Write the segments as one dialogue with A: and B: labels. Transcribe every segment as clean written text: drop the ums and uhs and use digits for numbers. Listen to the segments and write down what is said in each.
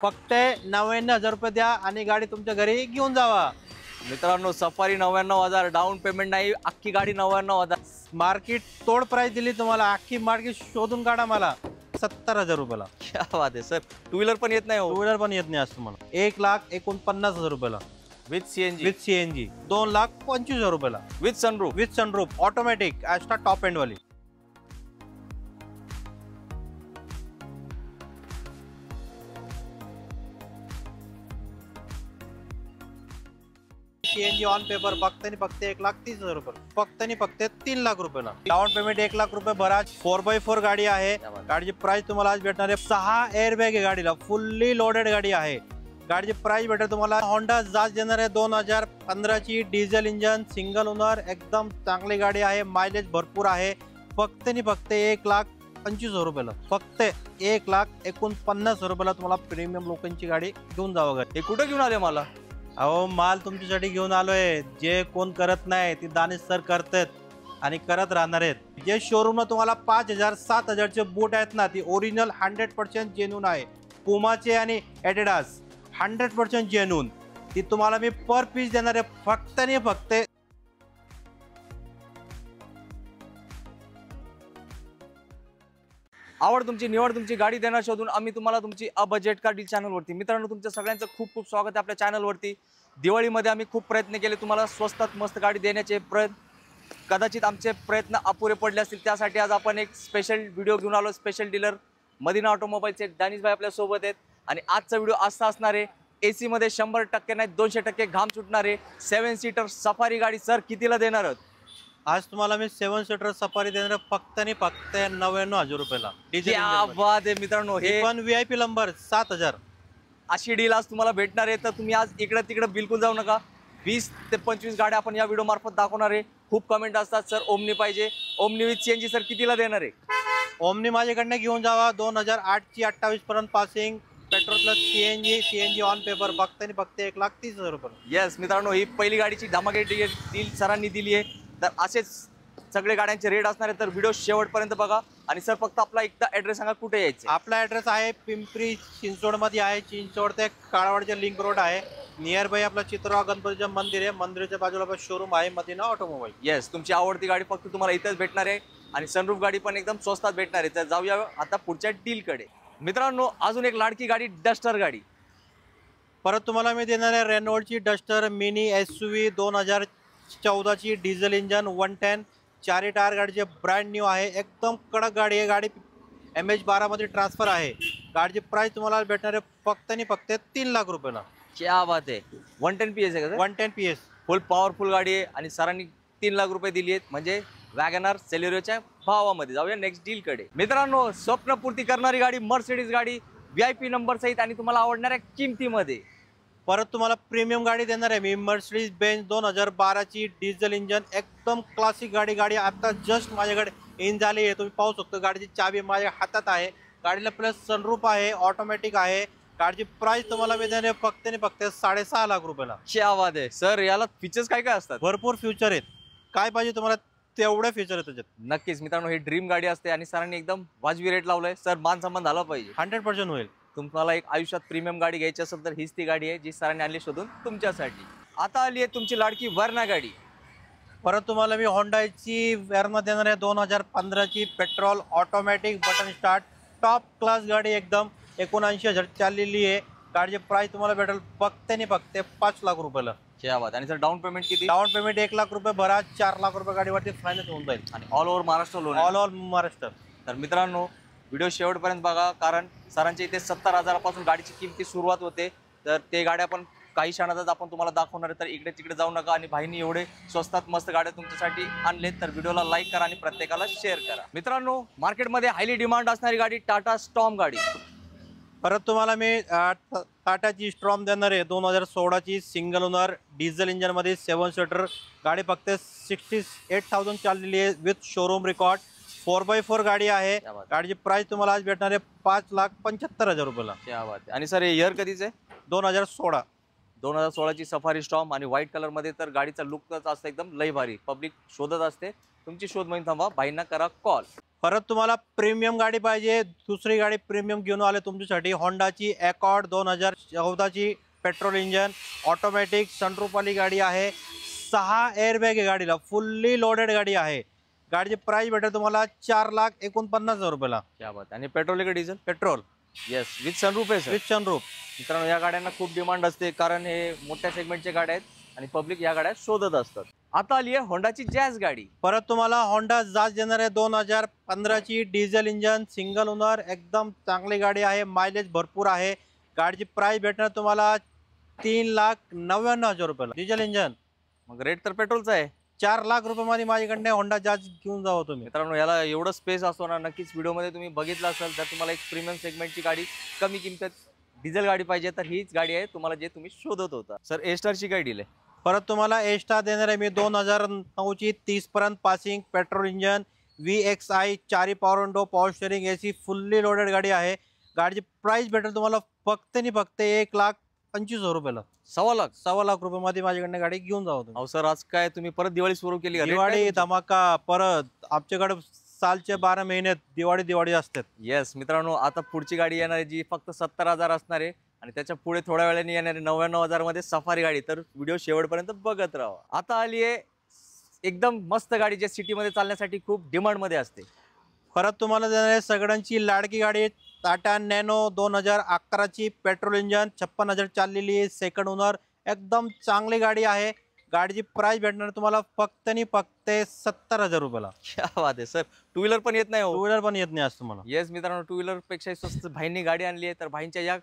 A: फक्त 99,000 रुपये द्या आणि गाडी तुमच्या घरी घेऊन जावा।
B: मित्रांनो सफारी 99,000, डाऊन पेमेंट नाही, अख्खी गाडी 99,000।
A: मार्केट तोड प्राइस दिली तुम्हाला, अख्खी मार्केट शोधून काढा मला 70,000 रुपयाला।
B: क्या बात आहे सर, टू व्हीलर पण येत नाही हो?
A: टू व्हीलर पण येत नाही आज तुम्हाला 1,49,000 रुपयाला
B: विथ सीएनजी।
A: विथ सीएनजी 2,25,000 रुपयाला
B: with sunroof.
A: With sunroof automatic Astra top end वाली। सीएनजी ऑन पेपर फक्त 1,30,000 रुपये, फक्त 3 लाख रुपयाला। डाउन पेमेंट 1 लाख रुपये भरा। 4x4 गाडी आहे। गाडीची प्राइस तुम्हाला आज भेटणार आहे 6 एअरबॅग आहे गाडीला, फुल्ली लोडेड गाडी आहे। गाडीची प्राइस भेटेल तुम्हाला होंडा जाज देणार आहे 2015 ची, डिझेल इंजन, सिंगल ओनर, एकदम चांगली गाडी आहे, मायलेज भरपूर आहे। फक्त 1,25,000 रुपयाला, फक्त 1,49,000 रुपयाला तुम्हाला प्रीमियम लोकांची गाडी घेऊन जावं।
B: हे कुठं घेऊन आले मला?
A: अहो माल तुमच्यासाठी घेऊन आलोय। जे कोण करत नाही ते दानिश सर करतात आणि करत राहणार आहेत। जे शोरूमला तुम्हाला 5,000 7,000चे बूट आहेत ना, ती ओरिजिनल 100% जेन्युन आहे। पुमाचे आणि एडिडास 100% जेन्युन, ती तुम्हाला मी पर पीस देणार आहे फक्त आणि फक्त।
B: आवड तुमची, निवड तुमची, गाडी देणार शोधून आम्ही तुम्हाला तुमची अ बजेट कार डील चॅनलवरती। मित्रांनो तुमच्या सगळ्यांचं खूप खूप स्वागत आहे आपल्या चॅनलवरती। दिवाळीमध्ये आम्ही खूप प्रयत्न केले तुम्हाला स्वस्तात मस्त गाडी देण्याचे कदाचित आमचे प्रयत्न अपुरे पडले असतील, त्यासाठी आज आपण एक स्पेशल व्हिडिओ घेऊन आलो। स्पेशल डीलर मदिना ऑटोमोबाईलचे दानिश भाई आपल्या सोबत आहेत आणि आजचा व्हिडिओ असा असणार आहे, AC मध्ये 100% नाही 200% घाम सुटणारे 7 सीटर सफारी गाडी। सर कितीला देणार आहोत
A: आज तुम्हाला? मी 7 सीटर सफारी देणार फक्त आणि फक्त 99,000 रुपयाला।
B: क्या बात आहे मित्रांनो, हे
A: पण VIP नंबर 7,000
B: अशी डील आज तुम्हाला भेटणार आहे। तर तुम्ही आज इकडे तिकडे बिलकुल जाऊ नका। 20 ते 25 गाड्या आपण या व्हिडिओ मार्फत दाखवणार आहे। खूप कमेंट असतात सर ओमनी पाहिजे, ओमनी विथ सीएनजी सर कितीला देणार आहे?
A: ओमनी माझ्याकडनं घेऊन जावा 2008 ची 28 पर्यंत passing, petrol plus CNG on paper, फक्त आणि फक्त 1,30,000 रुपये।
B: येस मित्रांनो, ही पहिली गाडीची धमाके डील सरांनी दिली आहे। तर असेच सगळे गाड्यांचे रेट असणार आहे, तर व्हिडिओ शेवटपर्यंत बघा। आणि सर फक्त आपला एकदा ॲड्रेस सांगा, कुठे यायचं?
A: आपला ॲड्रेस आहे पिंपरी चिंचवडमध्ये आहे। चिंचवड ते काळवाडच्या लिंक रोड आहे। नियर बाय आपला चित्रराव गणपतीचं मंदिर आहे। मंदिराच्या बाजूला आपला शोरूम आहे मदिना ऑटोमोबाईल।
B: येस, तुमची आवडती गाडी फक्त तुम्हाला इथंच भेटणार आहे आणि सनरूफ गाडी पण एकदम स्वस्तात भेटणार आहे। तर जाऊया आता पुढच्या डीलकडे। मित्रांनो अजून एक लाडकी गाडी, डस्टर गाडी।
A: परत तुम्हाला मी देणार आहे रेनॉल्टची डस्टर मिनी SUV 2014 ची, डिझेल इंजन, 110, 4 टायर गाडीचे, ब्रँड न्यू आहे, एकदम कडक गाडी आहे। गाडी MH12 मध्ये ट्रान्सफर आहे। गाडीची प्राइस तुम्हाला भेटणार आहे फक्त आणि फक्त 3 लाख रुपयाला।
B: क्या बात आहे, 110 PS आहे का?
A: 110 PS
B: फुल पॉवरफुल गाडी आहे आणि सरांनी 3 लाख रुपये दिली आहेत, म्हणजे वॅगनर सेलेरियोच्या भावामध्ये। जाऊया नेक्स्ट डील कडे। मित्रांनो स्वप्नपूर्ती करणारी गाडी, मर्सिडीज गाडी, VIP नंबर सहित आणि तुम्हाला आवडणाऱ्या किमतीमध्ये।
A: परत तुम्हाला प्रीमियम गाडी देणार आहे मी, मर्सिडीज बेंज 2012 ची, डिझेल इंजन, एकदम क्लासिक गाडी। गाडी आता जस्ट माझ्याकडे इन झाली आहे, तुम्ही पाहू शकता। गाडीची चाबी माझ्या हातात आहे। गाडीला प्लस सनरूफ आहे, ऑटोमॅटिक आहे। गाडीची प्राइस तुम्हाला मी देणार आहे फक्त आणि फक्त 6.5 लाख रुपयाला।
B: क्या बात आहे सर, याला फीचर्स काय काय असतात?
A: भरपूर फ्युचर आहेत, काय पाहिजे तुम्हाला तेवढे फीचर आहेत त्याच्यात।
B: नक्कीच मित्रांनो, ही ड्रीम गाडी असते आणि सरांनी एकदम वाजवी रेट लावलाय। सर मान सन्मान झाला पाहिजे,
A: 100% होईल।
B: तुम्हाला एक आयुष्यात प्रीमियम गाडी घ्यायची असेल तर हीच ती गाडी आहे जी सरांनी आणली शोधून तुमच्यासाठी। आता आली आहे तुमची लाडकी वर्ना गाडी।
A: परत तुम्हाला मी होंडाची वर्ना देणार आहे 2015 ची, petrol, automatic, button start, top class गाडी, एकदम 79,000 चाललेली आहे। गाडीची प्राइस तुम्हाला भेटेल फक्त आणि फक्त 5 लाख रुपयाला।
B: क्या बात। आणि सर डाऊन पेमेंट किती?
A: डाऊन पेमेंट 1 लाख रुपये भरा, 4 लाख रुपये गाडीवरती फायनान्स होऊन जाईल
B: आणि all over Maharashtra loan.
A: All over Maharashtra.
B: तर मित्रांनो व्हिडिओ शेवटपर्यंत बघा, कारण सरांच्या इथे 70,000 पासून गाडीची किमती सुरुवात होते। तर ते गाड्या पण काही क्षणातच आपण तुम्हाला दाखवणार आहे, तर इकडे तिकडे जाऊ नका। आणि भाईनी एवढे स्वस्तात मस्त गाड्या तुमच्यासाठी आणलेत, तर व्हिडिओला लाईक करा आणि प्रत्येकाला शेअर करा। मित्रांनो मार्केटमध्ये हायली डिमांड असणारी गाडी, टाटा स्टॉर्म गाडी।
A: परत तुम्हाला मी टाटाची स्ट्रॉम देणार आहे 2016 ची, सिंगल ओनर, डिझेल इंजन मध्ये, 7 सीटर गाडी, फक्त 68,000 चाललेली आहे विथ शोरूम रेकॉर्ड। 4x4 गाडी आहे। गाडीची प्राइस तुम्हाला आज भेटणार आहे 5,75,000 रुपयाला।
B: क्या बात आहे। आणि सर हे इयर कधीच आहे?
A: 2016।
B: 2016 ची सफारी स्टॉर्म आणि व्हाईट कलर मध्ये। तर गाडीचा लुकच असतं एकदम लय भारी, पब्लिक शोधत असते। तुमची शोध मोहीम थांबा, भाईंना करा कॉल।
A: परत तुम्हाला प्रीमियम गाडी पाहिजे, दुसरी गाडी प्रीमियम घेऊन आले तुमच्यासाठी होंडाची अकॉर्ड 2014ची पेट्रोल इंजन ऑटोमॅटिक सनरूफवाली गाडी आहे. 6 एअरबॅग आहे गाडीला, फुल्ली लोडेड गाडी आहे. गाडीची प्राइस भेटेल तुम्हाला 4,49,000 रुपयाला.
B: क्या बात. आणि पेट्रोल का diesel?
A: Petrol
B: yes, with sunroof आहे सर.
A: With sunroof.
B: मित्रांनो या गाड्यांना खूप डिमांड असते, कारण हे मोठ्या सेगमेंटच्या गाड्या आहेत आणि पब्लिक या गाड्या शोधत असतात. आता आली आहे होंडाची जॅझ गाडी.
A: परत तुम्हाला होंडा जाज देणार आहे 2015ची डिझेल इंजन सिंगल ओनर, एकदम चांगली गाडी आहे, मायलेज भरपूर आहे. गाडीची प्राइस भेटणार तुम्हाला 3,99,000 रुपयाला. Diesel engine.
B: मग रेट तर पेट्रोलचा आहे.
A: 4 लाख रुपयामध्ये माझ्याकडे होंडा जाज घेऊन जावं तुम्ही.
B: मित्रांनो याला एवढं स्पेस असतो ना, नक्कीच व्हिडिओमध्ये तुम्ही बघितलं असेल. जर तुम्हाला एक प्रीमियम सेगमेंटची गाडी कमी किमतीत डिझेल गाडी पाहिजे तर हीच गाडी आहे तुम्हाला, जे तुम्ही शोधत होता. सर ए स्टारची काय डील आहे?
A: परत तुम्हाला ए स्टार देणार आहे मी 2009ची 30 पर्यंत passing petrol engine VXI 4 power window power steering AC fully loaded गाडी आहे. गाडीची प्राइस भेटेल तुम्हाला फक्त 1,25,000 रुपयाला.
B: 1.25
A: लाख रुपयामध्ये माझ्याकडे गाडी घेऊन जावं तुम्ही.
B: अहो सर, आज काय तुम्ही परत दिवाळी सुरू केली?
A: दिवाळी धमाका परत आमच्याकडे सालचे 12 महिन्यात दिवाळी असतात.
B: येस मित्रांनो, आता पुढची गाडी येणार आहे जी फक्त 70,000 असणार आहे आणि त्याच्या पुढे थोड्या वेळाने येणार आहे 99,000 मध्ये सफारी गाडी. तर व्हिडिओ शेवटपर्यंत बघत राहा. आता आली आहे एकदम मस्त गाडी, जे सिटीमध्ये चालण्यासाठी खूप डिमांड मध्ये असते.
A: परत तुम्हाला देणार आहे सगळ्यांची लाडकी गाडी टाटा नॅनो 2011ची पेट्रोल इंजन 56,000 चाललेली, सेकंड ओनर, एकदम चांगली गाडी आहे. गाडीची प्राइस भेटणार तुम्हाला फक्त 70,000 रुपयाला.
B: क्या बात आहे सर. टू व्हीलर पण येत नाही हो?
A: टू व्हीलर पण येत नाही आज तुम्हाला.
B: येस मित्रांनो, टू व्हीलर पेक्षा स्वस्त भाईंनी गाडी आणली आहे. तर भाईंच्या या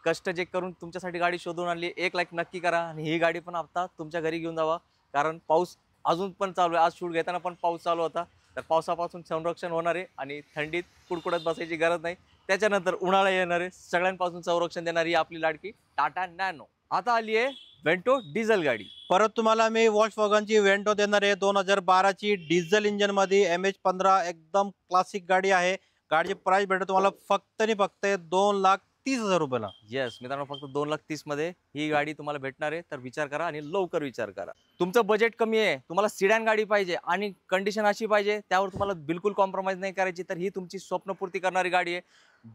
B: कष्ट जे करून तुमच्यासाठी गाडी शोधून आणली, 1 लाख नक्की करा आणि ही गाडी पण आता तुमच्या घरी घेऊन जावा. कारण पाऊस अजून पण चालू आहे. आज शूट घेताना पण पाऊस चालू होता. तर पावसापासून संरक्षण होणार आहे आणि थंडीत कुडकुडत बसायची गरज नाही. त्याच्यानंतर उन्हाळा येणार आहे, सगळ्यांपासून संरक्षण देणारी आपली लाडकी टाटा नॅनो. आता आली आहे वेंटो डिझेल गाडी.
A: परत तुम्हाला मी वॉल्क्सवॅगनची वेंटो देणार आहे 2012ची डिझेल इंजन मध्ये MH15, एकदम क्लासिक गाडी आहे. गाडीची प्राइस भेटेल तुम्हाला फक्त 2,30,000 रुपयाला.
B: येस मित्रांनो, फक्त 2,30,000 मध्ये ही गाडी तुम्हाला भेटणार आहे. तर विचार करा आणि लवकर विचार करा. तुमचं बजेट कमी आहे, तुम्हाला सिडॅन गाडी पाहिजे आणि कंडिशन अशी पाहिजे, त्यावर तुम्हाला बिलकुल कॉम्प्रोमाइज नाही करायची, तर ही तुमची स्वप्नपूर्ती करणारी गाडी आहे.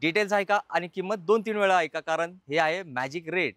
B: डिटेल्स ऐका आणि किंमत 2-3 वेळा ऐका, कारण हे आहे मॅजिक रेट.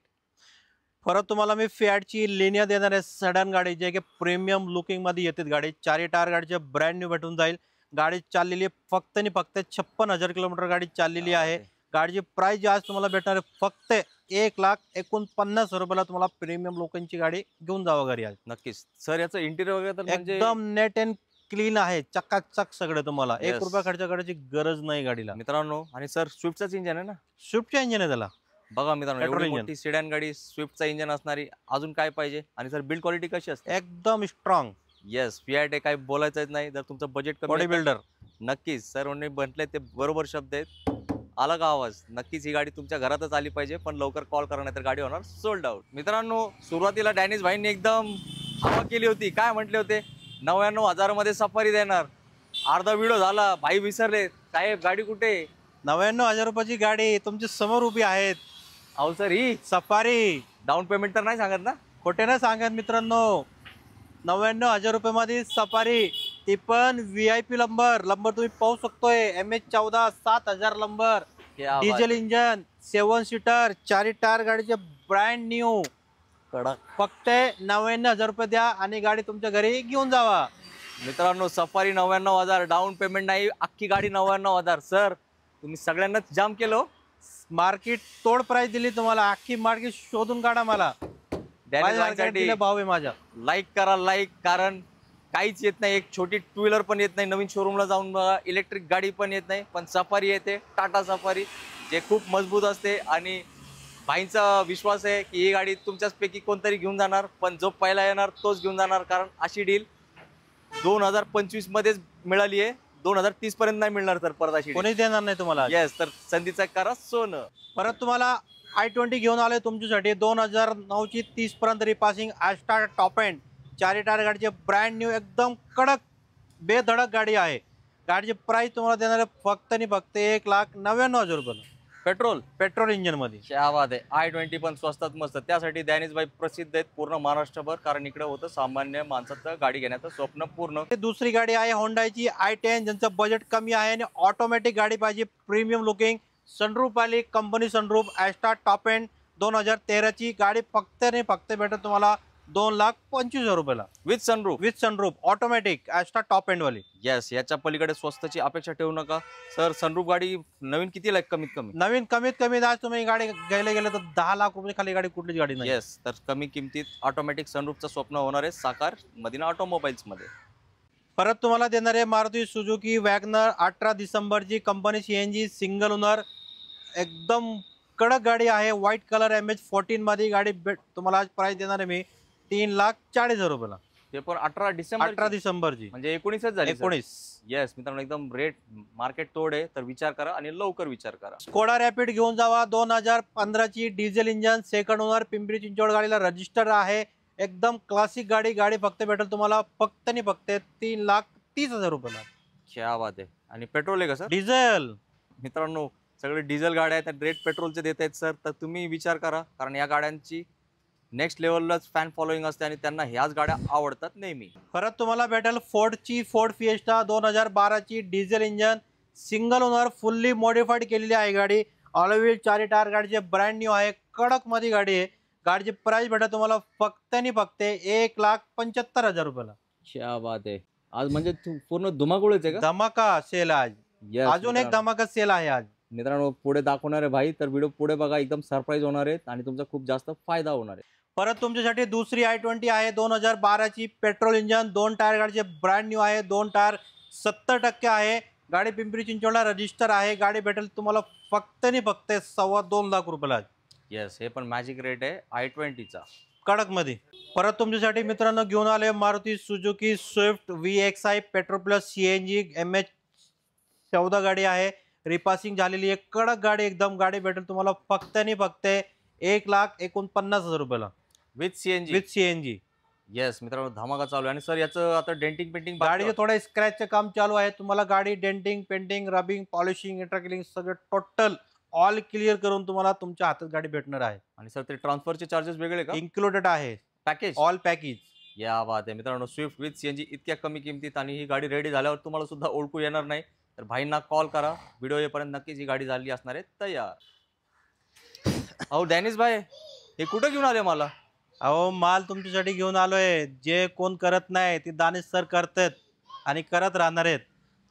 A: परत तुम्हाला मी फियाटची लिनिया देणार आहे सडन गाडी, जे की प्रीमियम लुकिंग मध्ये येते गाडी. 4 टायर गाडीचे ब्रँड न्यू भेटून जाईल. गाडी चाललेली फक्त 56,000 किलोमीटर गाडी चाललेली आहे. गाडीची प्राइस आज तुम्हाला भेटणार आहे फक्त 1,49,000 रुपयाला. तुम्हाला प्रीमियम लोकांची गाडी घेऊन जावं घरी आज.
B: नक्कीच सर. याचं इंटिरियर वगैरे तर म्हणजे
A: एकदम नेट अँड क्लीन आहे, चकाचक सगळं. तुम्हाला
B: Yes.
A: 1 रुपया खर्च करायची गरज नाही गाडीला.
B: मित्रांनो, आणि सर स्विफ्टचाच इंजन आहे ना?
A: स्विफ्टचे इंजन आहे त्याला.
B: बघा मित्रांनो,
A: Petrol
B: एवढी
A: engine.
B: मोठी सिडॅन गाडी, स्विफ्टचा इंजन असणारी, अजून काय पाहिजे? आणि सर बिल्ड क्वालिटी कशी असते?
A: एकदम स्ट्रॉंग.
B: येस, फियाट आहे, काय बोलायचं नाही. जर तुमचं बजेट कमी
A: बॉडी
B: आहे तर
A: बिल्डर.
B: नक्कीच सर म्हटले ते बरोबर शब्द आहेत. आला का आवाज? नक्कीच ही गाडी तुमच्या घरातच आली पाहिजे, पण लवकर कॉल करा नाही तर गाडी होणार सोल्ड आउट. मित्रांनो, सुरुवातीला डॅनिश भाईंनी एकदम हवा केली होती. काय म्हटले होते? 99,000 मध्ये सफारी देणार. अर्धा व्हिडिओ झाला, भाई विसरले. साहेब गाडी कुठे?
A: 99,000 रुपयाची गाडी तुमच्या समोर उभी आहेत.
B: अहो सर, ही
A: सफारी.
B: डाऊन पेमेंट तर नाही सांगत ना?
A: खोटे ना सांगत मित्रांनो. 99,000 रुपयामध्ये सफारी, ती पण VIP नंबर तुम्ही पाहू शकतोय. MH14 7,000 number, diesel engine, 7 seater, 4 tyre गाडीचे ब्रँड न्यू.
B: कडक.
A: फक्त 99,000 रुपये द्या आणि गाडी तुमच्या घरी घेऊन जावा.
B: मित्रांनो, सफारी 99,000, डाऊन पेमेंट नाही, अख्खी गाडी 99,000. सर तुम्ही सगळ्यांनाच जाम केलं.
A: मार्केट तोड प्राइस दिली तुम्हाला. अख्खी मार्केट शोधून काढा मला. भाव आहे माझा.
B: लाईक करा, लाईक. कारण काहीच येत नाही. एक छोटी टू व्हीलर पण येत नाही. नवीन शोरूमला जाऊन बघा, इलेक्ट्रिक गाडी पण येत नाही, पण सफारी येते. टाटा सफारी, जे खूप मजबूत असते आणि भाईंचा विश्वास आहे की ही गाडी तुमच्याच पैकी कोणतरी घेऊन जाणार, पण जो पहिला येणार तोच घेऊन जाणार. कारण अशी डील 2025 मध्येच मिळाली आहे. 2030 पर्यंत नाही मिळणार तर परत अशी
A: कोणी देणार नाही तुम्हाला.
B: येस, तर संधीचा करा सोनं.
A: परत तुम्हाला i20 घेऊन आले तुमच्यासाठी. 2009ची 30 पर्यंत repassing, Ashta top end, 4 tyre गाडीचे ब्रँड न्यू, एकदम कडक बेधडक गाडी आहे. गाडीची प्राइस तुम्हाला देणार आहे फक्त 1,99,000 रुपयाला.
B: पेट्रोल
A: इंजिन मध्ये.
B: क्या बात आहे. i20 पण स्वस्तात मस्त. त्यासाठी डॅनिश भाई प्रसिद्ध आहेत पूर्ण महाराष्ट्रभर, कारण इकडे होतं सामान्य माणसाचं गाडी घेण्याचं स्वप्न पूर्ण.
A: दुसरी गाडी आहे होंडाची i10, ज्यांचं बजेट कमी आहे आणि ऑटोमॅटिक गाडी पाहिजे, प्रीमियम लुकिंग, सनरूफ आली, company sunroof, Asta top end, 2013 ची गाडी फक्त आणि फक्त भेटत तुम्हाला 2,25,000 रुपयाला
B: with sunroof
A: automatic Asta top end वाली.
B: येस, याच्या पलीकडे स्वस्ताची अपेक्षा ठेवू नका सर. सनरूफ गाडी नवीन किती लाख कमीत कमी
A: आज तुम्ही गाडी घ्यायला गेलं तर 10 लाख रुपये खाली गाडी कुठलीच गाडी नाही.
B: येस, तर कमी किमतीत ऑटोमॅटिक सनरूफचं स्वप्न होणार आहे साकार मदिना ऑटोमोबाईल्स मध्ये.
A: परत तुम्हाला देणार आहे मारुती सुझुकी वॅगनर 18 डिसेंबरची, कंपनी CNG, सिंगल ओनर, एकदम कडक गाडी आहे, व्हाईट कलर, MH14 मध्ये गाडी तुम्हाला आज प्राइस देणार आहे मी 3,40,000 रुपयाला.
B: ते पण 18
A: डिसेंबरची,
B: म्हणजे 19च झाली.
A: 19.
B: येस मित्रांनो, एकदम रेट मार्केट तोड आहे, तर विचार करा आणि लवकर विचार करा.
A: स्कोडा रॅपिड घेऊन जावा, 2015 ची, diesel engine, second owner, Pimpri Chinchwad गाडीला रजिस्टर आहे, एकदम क्लासिक गाडी फक्त भेटेल तुम्हाला फक्त 3,30,000 रुपयाला.
B: क्या बात आहे. आणि पेट्रोल आहे का सर?
A: डिझेल.
B: मित्रांनो, सगळे डिझेल गाड्या आहेत, रेट पेट्रोलचे देत आहेत सर, तर तुम्ही विचार करा, कारण या गाड्यांची नेक्स्ट लेवललाच फॅन फॉलोईंग असते आणि त्यांना ह्याच गाड्या आवडतात नेहमी.
A: परत तुम्हाला भेटेल फोर्ड फिएस्टा 2012 ची, diesel engine, single owner, fully modified केलेली आहे गाडी, ऑलव्हील 4 टायर, गाडीचे ब्रँड न्यू आहे, कडक मध्ये गाडी आहे. गाडीची प्राइस भेटेल तुम्हाला फक्त 1,75,000 रुपयाला.
B: क्या बात आहे. आज म्हणजे पूर्ण धुमाकूळच आहे का?
A: धमाका सेल आज. अजून एक धमाका सेल आहे आज
B: मित्रांनो, पुढे दाखवणार आहे भाई, तर व्हिडिओ पुढे बघा, एकदम सरप्राईज होणार आहेत आणि तुमचा खूप जास्त फायदा होणार आहे.
A: परत तुमच्यासाठी दुसरी i20 आहे, 2012 ची, पेट्रोल इंजन, 2 टायर, गाडीचे ब्रँड न्यू आहे, 2 टायर 70% आहे, गाडी पिंपरी चिंचवडला रजिस्टर आहे. गाडी भेटेल तुम्हाला फक्त 2.25 लाख रुपयाला.
B: येस, हे पण मॅजिक रेट आहे i20चा,
A: कडक मध्ये. परत तुमच्यासाठी मित्रांनो घेऊन आले Maruti Suzuki Swift VXI, petrol plus CNG, MH14 गाडी आहे, रिपासिंग झालेली आहे, कडक गाडी एकदम. गाडी भेटेल तुम्हाला फक्त 1,49,000 रुपयाला
B: विथ
A: CNG.
B: येस मित्रांनो, धमाका चालू आहे. आणि सर याचं आता डेंटिंग पेंटिंग,
A: गाडीचे थोडं स्क्रॅचचं काम चालू आहे, तुम्हाला गाडी डेंटिंग, पेंटिंग, रबिंग, पॉलिशिंग, इंटरकिलिंग सगळं टोटल ऑल क्लिअर करून तुम्हाला तुमच्या हातात गाडी भेटणार आहे.
B: आणि सर ते ट्रान्सफरचे चार्जेस वेगळे का?
A: इन्क्लुडेड आहे,
B: पॅकेज,
A: ऑल पॅकेज.
B: या बात आहे मित्रांनो. स्विफ्ट विथ CNG इतक्या कमी किमतीत, आणि ही गाडी रेडी झाल्यावर तुम्हाला सुद्धा ओळखू येणार नाही, तर भाईंना कॉल करा. व्हिडिओ येईपर्यंत नक्कीच ही गाडी झाली असणार आहे तयार. अहो डॅनिश भाई, हे कुठं घेऊन आले मला?
A: अहो माल तुमच्यासाठी घेऊन आलोय. जे कोण करत नाही ते दानिश सर करतात आणि करत राहणार आहेत.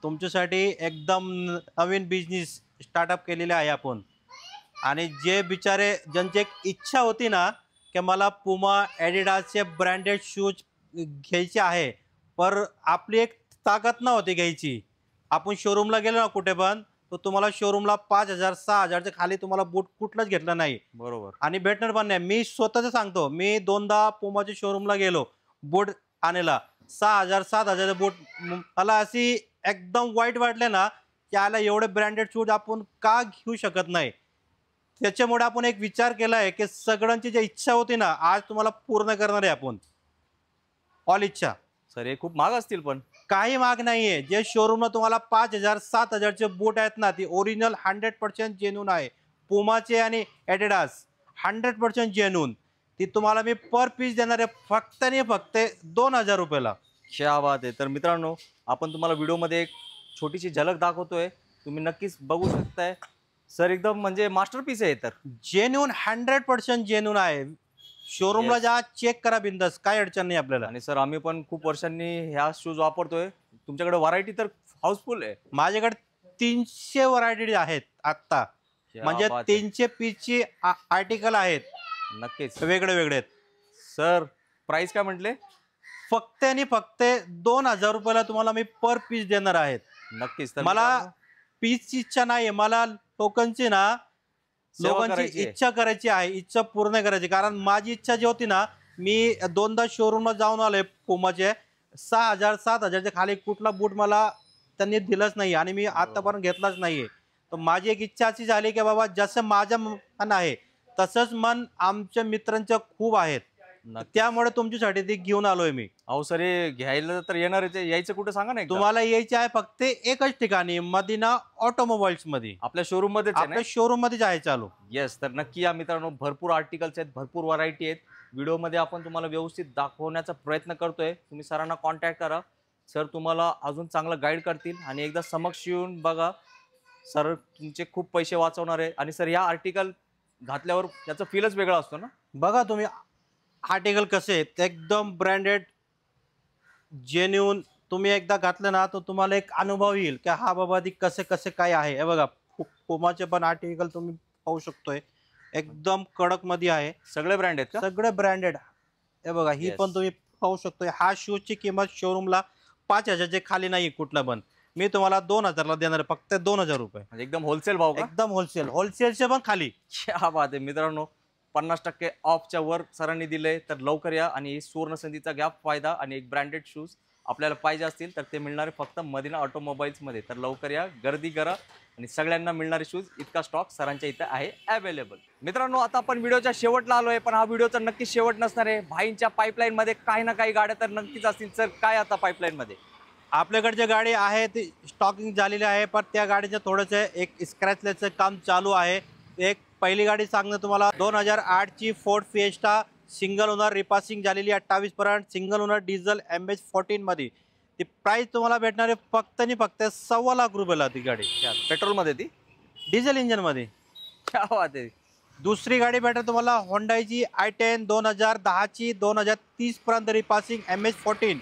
A: तुमच्यासाठी एकदम नवीन बिझनेस स्टार्टअप केलेले आहे आपण. आणि जे बिचारे ज्यांची एक इच्छा होती ना की मला पुमा, ॲडिडासचे ब्रँडेड शूज घ्यायचे आहे, पर आपली एक ताकद नव्हती घ्यायची. आपण शोरूमला गेलो ना कुठे पण, तो तुम्हाला शोरूमला 5,000 6,000च्या खाली तुम्हाला बूट कुठलंच घेतलं नाही.
B: बरोबर. आणि
A: भेटणार पण नाही. मी स्वतःच सांगतो, मी 2दा पुमाच्या शोरूमला गेलो बूट आणायला, 6,000 7,000चे बूट. मला अशी एकदम वाईट वाटले ना की याला एवढे ब्रँडेड शूज आपण का घेऊ शकत नाही. त्याच्यामुळे आपण एक विचार केला आहे की सगळ्यांची जी इच्छा होती ना, आज तुम्हाला पूर्ण करणार आहे आपण. ऑल इच्छा.
B: सर हे खूप महाग असतील, पण
A: काही महाग नाहीये. जे शोरूमला तुम्हाला 5,000 7,000चे बूट आहेत ना, ती ओरिजिनल 100% जेन्युन आहे. पुमाचे आणि ॲडिडास 100% जेन्युन. ती तुम्हाला मी पर पीस देणार आहे फक्त आणि फक्त 2,000 रुपयाला.
B: क्या बात आहे. तर मित्रांनो, आपण तुम्हाला व्हिडिओमध्ये एक छोटीशी झलक दाखवतोय, तुम्ही नक्कीच बघू शकताय. सर एकदम म्हणजे मास्टरपीस आहे. तर
A: जेन्युन 100% जेन्युन आहे. शोरूमला जा, चेक करा बिंदास, काय अडचण नाही आपल्याला.
B: आणि सर आम्ही पण खूप वर्षांनी ह्या शूज वापरतोय. तुमच्याकडे व्हरायटी तर हाऊसफुल आहे.
A: माझ्याकडे 300 व्हरायटी आहेत आत्ता, म्हणजे 300 पीसची आर्टिकल आहेत.
B: नक्कीच
A: वेगळे वेगळे आहेत.
B: सर प्राइस काय म्हटले?
A: फक्त आणि फक्त 2,000 रुपयाला तुम्हाला मी पर पीस देणार आहेत.
B: नक्कीच.
A: मला पीसची इच्छा नाही, मला लोकांची इच्छा करायची आहे, इच्छा पूर्ण करायची. कारण माझी इच्छा जी होती ना, मी 2दा शोरूमला जाऊन आलोय पुमाचे, 6,000 7,000च्या खाली कुठला बूट मला त्यांनी दिलंच नाही आणि मी आतापर्यंत घेतलाच नाहीये. तर माझी एक इच्छा अशी झाली की बाबा जसं माझं मन आहे तसंच मन आमच्या मित्रांचं खूप आहेत.
B: नक्की.
A: त्यामुळे तुमच्यासाठी ती घेऊन आलोय मी.
B: अहो सर हे घ्यायला तर येणारच आहे, यायचं कुठे सांगा ना एकदा.
A: तुम्हाला यायचे आहे फक्त एकच ठिकाणी, मदिना ऑटोमोबाईल्स मध्ये,
B: आपल्या शोरूम मध्ये
A: आपल्या शोरूम मध्ये आहे चालू.
B: येस, तर नक्की या मित्रांनो, भरपूर आर्टिकल्स आहेत, भरपूर व्हरायटी आहेत. व्हिडिओमध्ये आपण तुम्हाला व्यवस्थित दाखवण्याचा प्रयत्न करतोय. तुम्ही सरांना कॉन्टॅक्ट करा, सर तुम्हाला अजून चांगलं गाईड करतील आणि एकदा समक्ष येऊन बघा. सर तुमचे खूप पैसे वाचवणार आहे आणि सर या आर्टिकल घातल्यावर त्याचा फीलच वेगळा असतो ना.
A: बघा तुम्ही आर्टिकल कसे आहेत, एकदम ब्रँडेड जेन्युन. तुम्ही एकदा घातलं ना तर तुम्हाला एक अनुभव येईल की हा बाबा ती कसे कसे काय आहे. हे बघा पुमाचे पण आर्टिकल तुम्ही पाहू शकतोय, एकदम कडक मध्ये आहे.
B: सगळे ब्रँड आहेत का?
A: सगळे ब्रँडेड. हे बघा ही
B: Yes.
A: पण तुम्ही पाहू शकतोय. हा शूजची किंमत शोरूमला 5,000च्या खाली नाही कुठला पण. मी तुम्हाला 2,000ला देणार आहे, फक्त 2,000 रुपये.
B: म्हणजे एकदम होलसेल भाव का?
A: एकदम होलसेल, होलसेलचे पण खाली.
B: क्या बात आहे मित्रांनो, 50% ऑफच्या वर सरांनी दिले. तर लवकर या आणि सुवर्ण संधीचा घ्या फायदा. आणि एक ब्रँडेड शूज आपल्याला पाहिजे असतील तर ते मिळणारे फक्त मदिना ऑटोमोबाईल्स मध्ये. तर लवकर या, गर्दी करा आणि सगळ्यांना मिळणारे शूज इतका स्टॉक सरांच्या इथं आहे अवेलेबल. मित्रांनो आता आपण व्हिडिओच्या शेवटला आलोय, पण हा व्हिडिओचा नक्की शेवट नसणार आहे. भाईंच्या पाईपलाईन मध्ये काही ना काही गाड्या तर नक्कीच असतील. सर काय आता पाईपलाईन मध्ये?
A: आपल्याकडे जे गाडी आहे ती स्टॉकिंग झालेली आहे, पण त्या गाडीचं थोडंसं एक स्क्रॅचलेसचं काम चालू आहे. एक पहिली गाडी सांगणं तुम्हाला 2008ची Ford Fiesta single owner, repassing झालेली 28 पर्यंत, सिंगल ओनर डिझेल MH14 मध्ये. ती प्राइस तुम्हाला भेटणार आहे फक्त आणि फक्त 1.25 लाख रुपयाला. ती गाडी
B: पेट्रोल मध्ये ती
A: डिझेल इंजन मध्ये.
B: क्या बात आहे.
A: दुसरी गाडी भेटेल तुम्हाला होंडाची i10 2010ची, 2030 पर्यंत repassing MH14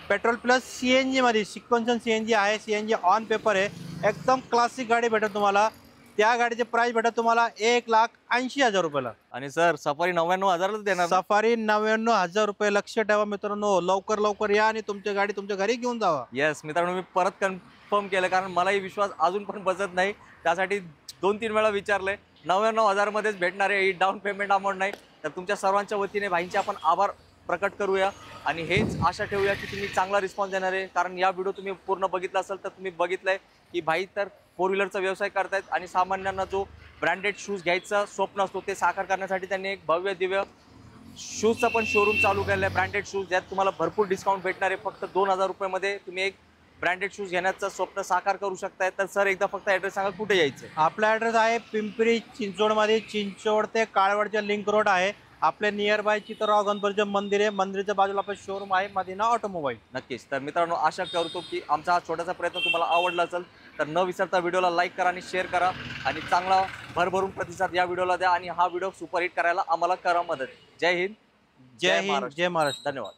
A: petrol plus CNG मध्ये. सिक्वेन्शन CNG आहे, CNG ऑन पेपर आहे. एकदम क्लासिक गाडी भेटेल तुम्हाला. त्या गाडीचे प्राइस भेटेल तुम्हाला 1,80,000 रुपयाला.
B: आणि सर सफारी 99,000 देणार ना?
A: सफारी 99,000 रुपये. लक्ष ठेवा मित्रांनो, लवकर लवकर या आणि तुमची गाडी तुमच्या घरी घेऊन जावा.
B: येस मित्रांनो, मी परत कन्फर्म केलं कारण मलाही विश्वास अजून पण बसत नाही. त्यासाठी 2-3 वेळा विचारलंय. 99,000 मध्येच भेटणार आहे, ही डाऊन पेमेंट अमाऊंट नाही. तर तुमच्या सर्वांच्या वतीने भाईंचे आपण आभार प्रकट करूया आणि हेच आशा ठेवूया की तुम्ही चांगला रिस्पॉन्स देणार आहे. कारण या व्हिडिओ तुम्ही पूर्ण बघितला असेल तर तुम्ही बघितलंय की भाई तर 4 व्हीलरचा व्यवसाय करतायत आणि सामान्यांना जो ब्रँडेड शूज घ्यायचा स्वप्न असतो ते साकार करण्यासाठी त्यांनी एक भव्य दिव्य शूजचा पण शोरूम चालू केलं आहे. ब्रँडेड शूज ज्यात तुम्हाला भरपूर डिस्काउंट भेटणार आहे. फक्त 2,000 रुपयामध्ये तुम्ही एक ब्रँडेड शूज घेण्याचं स्वप्न साकार करू शकताय. तर सर एकदा फक्त ॲड्रेस सांगा, कुठे यायचं?
A: आपला ॲड्रेस आहे पिंपरी चिंचवडमध्ये. चिंचवड ते काळवडच्या लिंक रोड आहे. आपल्या नियर बाय चित्रराव गणपतीचं मंदिर आहे. मंदिराच्या बाजूला आपलं शोरूम आहे मदिना ऑटोमोबाईल.
B: नक्कीच. तर मित्रांनो आशा करतो की आमचा हा छोटासा प्रयत्न तुम्हाला आवडला असेल तर न विसरता व्हिडिओला लाईक करा आणि शेअर करा आणि चांगला भरभरून प्रतिसाद या व्हिडिओला द्या आणि हा व्हिडिओ सुपरहिट करायला आम्हाला करा मदत. जय हिंद,
A: जय हिंद, जय महाराष्ट्र.
B: धन्यवाद.